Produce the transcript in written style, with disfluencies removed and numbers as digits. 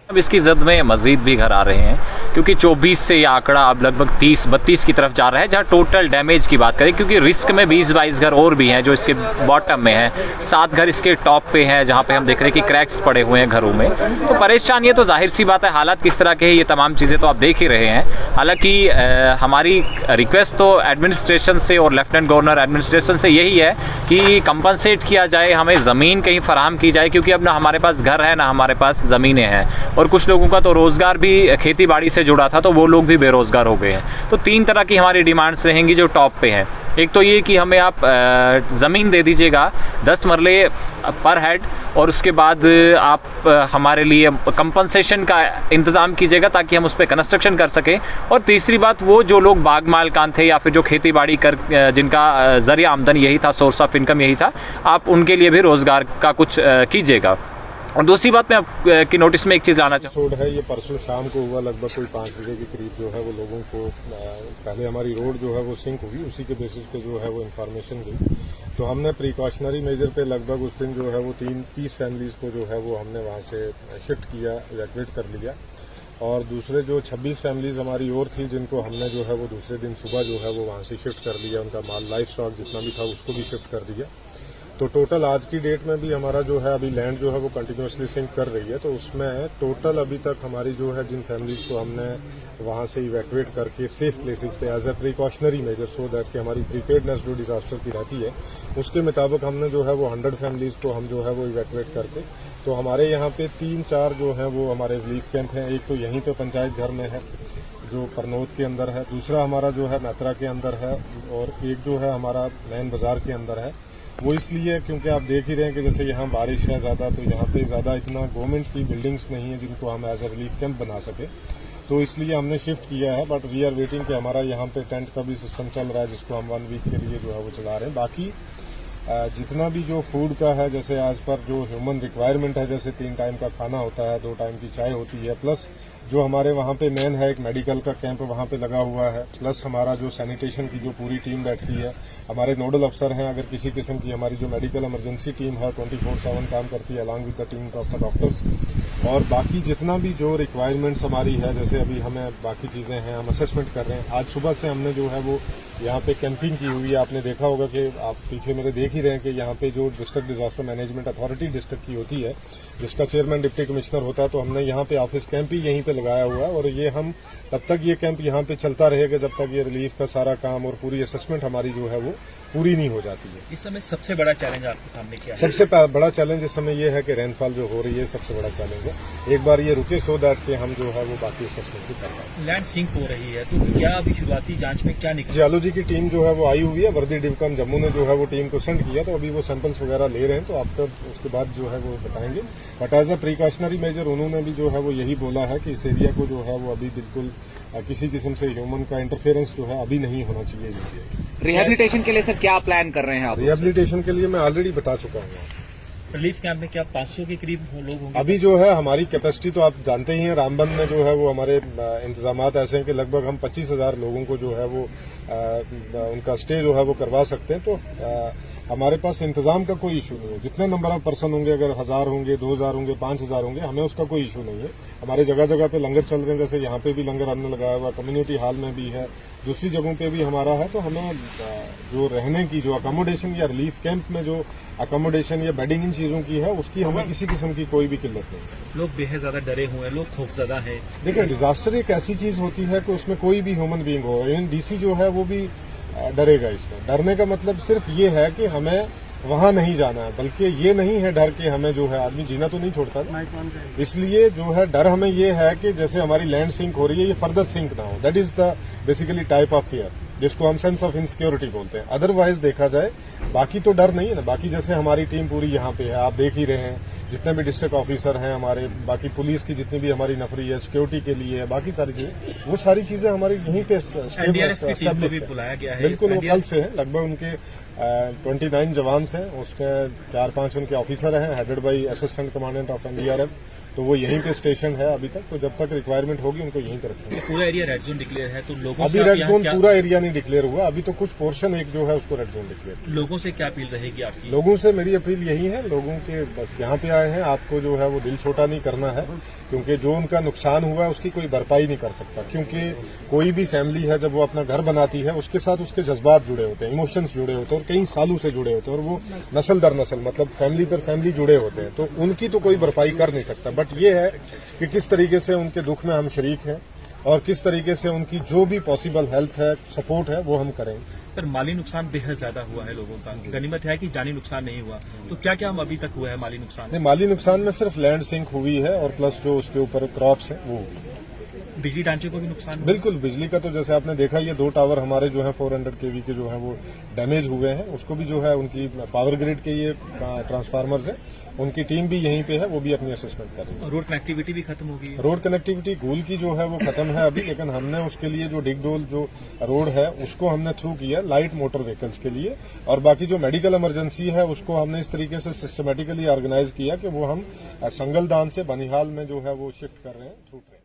अब इसकी जद में मजीद भी घर आ रहे हैं, क्योंकि 24 से ये आंकड़ा अब लगभग 30-32 की तरफ जा रहा है, जहां टोटल डैमेज की बात करें, क्योंकि रिस्क में 20-22 घर और भी हैं जो इसके बॉटम में हैं, 7 घर इसके टॉप पे हैं जहां पे हम देख रहे हैं कि क्रैक्स पड़े हुए हैं घरों में। तो परेशानी है, तो जाहिर सी बात है हालात किस तरह के हैं ये तमाम चीज़ें तो आप देख ही रहे हैं। हालांकि हमारी रिक्वेस्ट तो एडमिनिस्ट्रेशन से और लेफ्टिनेंट गवर्नर एडमिनिस्ट्रेशन से यही है कि कंपनसेट किया जाए, हमें ज़मीन कहीं फराहम की जाए, क्योंकि अब ना हमारे पास घर है ना हमारे पास ज़मीनें हैं, और कुछ लोगों का तो रोज़गार भी खेती बाड़ी से जुड़ा था, तो वो लोग भी बेरोज़गार हो गए हैं। तो 3 तरह की हमारी डिमांड्स रहेंगी जो टॉप पे हैं। एक तो ये कि हमें आप ज़मीन दे दीजिएगा 10 मरले पर हेड, और उसके बाद आप हमारे लिए कंपनसेशन का इंतज़ाम कीजिएगा ताकि हम उस पर कंस्ट्रक्शन कर सकें। और तीसरी बात, वो जो लोग बाग मालकान थे या फिर जो खेती बाड़ी कर जिनका ज़रिया आमदन यही था, सोर्स ऑफ इनकम यही था, आप उनके लिए भी रोज़गार का कुछ कीजिएगा। और दूसरी बात, मैं आपकी नोटिस में एक चीज़ लाना चाहूँगा। है ये परसों शाम को हुआ, लगभग कोई 5 बजे के करीब जो है वो लोगों को पहले हमारी रोड जो है वो सिंक हुई, उसी के बेसिस पे जो है वो इन्फॉर्मेशन दी। तो हमने प्रिकॉशनरी मेजर पे लगभग उस दिन जो है वो 30 फैमिलीज को जो है वो हमने वहाँ से शिफ्ट किया, इवैक्यूएट कर लिया। और दूसरे जो 26 फैमिलीज हमारी और थी जिनको हमने जो है वो दूसरे दिन सुबह जो है वो वहाँ से शिफ्ट कर लिया, उनका माल लाइफ स्टॉक जितना भी था उसको भी शिफ्ट कर दिया। तो टोटल आज की डेट में भी हमारा जो है अभी लैंड जो है वो कंटिन्यूसली सिंक कर रही है। तो उसमें टोटल अभी तक हमारी जो है जिन फैमिलीज को हमने वहां से इवैक्यूएट करके सेफ प्लेसेस पे as a precautionary measure, so that कि हमारी प्रीपेयर्डनेस जो डिजास्टर की रहती है उसके मुताबिक हमने जो है वो 100 फैमिलीज को हम जो है वो इवैक्यूएट करके, तो हमारे यहाँ पे 3-4 जो है वो हमारे रिलीफ कैंप हैं। एक तो यहीं पे पंचायत घर में है जो परनौत के अंदर है, दूसरा हमारा जो है मैत्रा के अंदर है, और एक जो है हमारा नैन बाजार के अंदर है। वो इसलिए क्योंकि आप देख ही रहे हैं कि जैसे यहाँ बारिश है ज़्यादा, तो यहाँ पे ज़्यादा इतना गवर्नमेंट की बिल्डिंग्स नहीं है जिनको हम एज ए रिलीफ कैंप बना सके, तो इसलिए हमने शिफ्ट किया है। बट वी आर वेटिंग कि हमारा यहाँ पे टेंट का भी सिस्टम चल रहा है जिसको हम 1 वीक के लिए जो है वो चला रहे हैं। बाकी जितना भी जो फूड का है, जैसे आज पर जो ह्यूमन रिक्वायरमेंट है, जैसे 3 टाइम का खाना होता है, 2 टाइम की चाय होती है, प्लस जो हमारे वहाँ पे मेन है एक मेडिकल का कैंप वहाँ पे लगा हुआ है, प्लस हमारा जो सैनिटेशन की जो पूरी टीम बैठती है, हमारे नोडल अफसर हैं, अगर किसी किस्म की हमारी जो मेडिकल इमरजेंसी टीम है 24/7 काम करती है along with the team of the doctors. और बाकी जितना भी जो रिक्वायरमेंट्स हमारी है, जैसे अभी हमें बाकी चीज़ें हैं हम असेसमेंट कर रहे हैं। आज सुबह से हमने जो है वो यहाँ पे कैंपिंग की हुई है। आपने देखा होगा कि आप पीछे मेरे देख ही रहे हैं कि यहाँ पे जो district disaster management authority district की होती है, जिसका चेयरमैन डिप्टी कमिश्नर होता है, तो हमने यहाँ पे ऑफिस कैंप ही यहीं पे लगाया हुआ है। और ये हम तब तक ये कैंप यहाँ पे चलता रहेगा जब तक ये रिलीफ का सारा काम और पूरी असेसमेंट हमारी जो है वो पूरी नहीं हो जाती है। इस समय सबसे बड़ा चैलेंज आपके सामने क्या है? सबसे बड़ा चैलेंज इस समय ये है कि रेनफॉल जो हो रही है, सबसे बड़ा चैलेंज है। एक बार ये रुके सो दैट कि हम जो है वो बाकी असेसमेंट भी कर पाएं। लैंड सिंक हो रही है, तो क्या अभी शुरुआती जांच में क्या निकला? जियोलॉजी की टीम जो है वो आई हुई है, वर्दी डिविकम जम्मू ने जो है वो टीम को सेंड किया, तो अभी वो सैंपल्स वगैरह ले रहे हैं, तो आफ्टर उसके बाद जो है वो बताएंगे। But as a precautionary measure उन्होंने भी जो है वो यही बोला है कि इस एरिया को जो है वो अभी बिल्कुल किसी किस्म से ह्यूमन का इंटरफेरेंस जो है अभी नहीं होना चाहिए। रिहेबिलिटेशन के लिए सर क्या प्लान कर रहे हैं आप? रिहेबिलिटेशन के लिए मैं ऑलरेडी बता चुका हूँ। रिलीफ कैंप में क्या 500 के करीब लोग होंगे? अभी जो है हमारी कैपेसिटी तो आप जानते ही हैं, रामबन में जो है वो हमारे इंतजामात ऐसे हैं कि लगभग हम 25,000 लोगों को जो है वो उनका स्टे जो है वो करवा सकते हैं। तो हमारे पास इंतजाम का कोई इशू नहीं है। जितने नंबर ऑफ पर्सन होंगे, अगर 1000 होंगे, 2000 होंगे, 5000 होंगे, हमें उसका कोई इशू नहीं है। हमारे जगह जगह पे लंगर चल रहे हैं, जैसे यहाँ पे भी लंगर हमने लगाया हुआ, कम्युनिटी हॉल में भी है, दूसरी जगहों पे भी हमारा है। तो हमें जो रहने की जो अकोमोडेशन या रिलीफ कैंप में जो अकोमोडेशन या बेडिंग इन चीजों की है, उसकी हमें किसी किस्म की कोई भी किल्लत नहीं। लोग बेहद ज्यादा डरे हुए हैं, लोग खौफजदा है। देखिए, डिजास्टर एक ऐसी चीज होती है कि उसमें कोई भी ह्यूमन बीइंग हो, इवन डीसी जो है वो भी डरेगा। इसमें डरने का मतलब सिर्फ ये है कि हमें वहां नहीं जाना है, बल्कि ये नहीं है डर के हमें जो है आदमी जीना तो नहीं छोड़ता ना। इसलिए जो है डर हमें ये है कि जैसे हमारी लैंड सिंक हो रही है, ये फर्दर सिंक ना हो। That is the basically type of fear, जिसको हम सेंस ऑफ इनसिक्योरिटी बोलते हैं। अदरवाइज देखा जाए बाकी तो डर नहीं है ना। बाकी जैसे हमारी टीम पूरी यहाँ पे है, आप देख ही रहे हैं, जितने भी डिस्ट्रिक्ट ऑफिसर हैं हमारे, बाकी पुलिस की जितनी भी हमारी नफरी है, सिक्योरिटी के लिए है, बाकी सारी चीजें, वो सारी चीजें हमारी यहीं पे एनडीआरएफ की टीम को भी बुलाया गया है। बिल्कुल, वो कल से है। लगभग उनके 29 जवान हैं, उसके 4-5 उनके ऑफिसर हैं, headed by assistant commandant of NDRF. तो वो यहीं पे स्टेशन है अभी तक। तो जब तक रिक्वायरमेंट होगी उनको यहीं पे रखेंगे। पूरा एरिया रेड जोन डिक्लेयर है, तो लोगों अभी से रेड जोन पूरा एरिया नहीं डिक्लेयर हुआ, अभी तो कुछ पोर्शन एक जो है उसको रेड जोन डिक्लेयर। लोगों से क्या अपील रहेगी आपकी? लोगों से मेरी अपील यही है, लोगों के बस यहाँ पे आए हैं, आपको जो है वो दिल छोटा नहीं करना है, क्योंकि जो उनका नुकसान हुआ है उसकी कोई भरपाई नहीं कर सकता। क्योंकि कोई भी फैमिली है जब वो अपना घर बनाती है, उसके साथ उसके जज्बात जुड़े होते हैं, इमोशंस जुड़े होते हैं, और कई सालों से जुड़े होते हैं, और वो नस्ल दर नस्ल, मतलब फैमिली दर फैमिली जुड़े होते हैं। तो उनकी तो कोई भरपाई कर नहीं सकता। बट ये है कि किस तरीके से उनके दुख में हम शरीक हैं, और किस तरीके से उनकी जो भी पॉसिबल हेल्प है, सपोर्ट है, वो हम करेंगे। सर, माली नुकसान बेहद ज्यादा हुआ है लोगों का। गनीमत है कि जानी नुकसान नहीं हुआ, तो क्या क्या अभी तक हुआ है माली नुकसान? नहीं, माली नुकसान में सिर्फ लैंड सिंक हुई है, और प्लस जो उसके ऊपर क्रॉप्स है वो हुई। बिजली ढांचे को भी नुकसान हुआ? बिल्कुल, बिजली का तो जैसे आपने देखा, ये 2 टावर हमारे जो है 400 kV के जो है वो डैमेज हुए हैं। उसको भी जो है उनकी पावर ग्रिड के ये ट्रांसफार्मर्स है, उनकी टीम भी यहीं पे है, वो भी अपनी असेसमेंट कर रही है। रोड कनेक्टिविटी भी खत्म हो गई है? रोड कनेक्टिविटी गूल की जो है वो खत्म है अभी, लेकिन हमने उसके लिए जो डिगडोल जो रोड है उसको हमने थ्रू किया लाइट मोटर व्हीकल्स के लिए, और बाकी जो मेडिकल इमरजेंसी है उसको हमने इस तरीके से सिस्टमेटिकली ऑर्गेनाइज किया कि वो हम संगलदान से बनिहाल में जो है वो शिफ्ट कर रहे हैं थ्रू ट्रेन।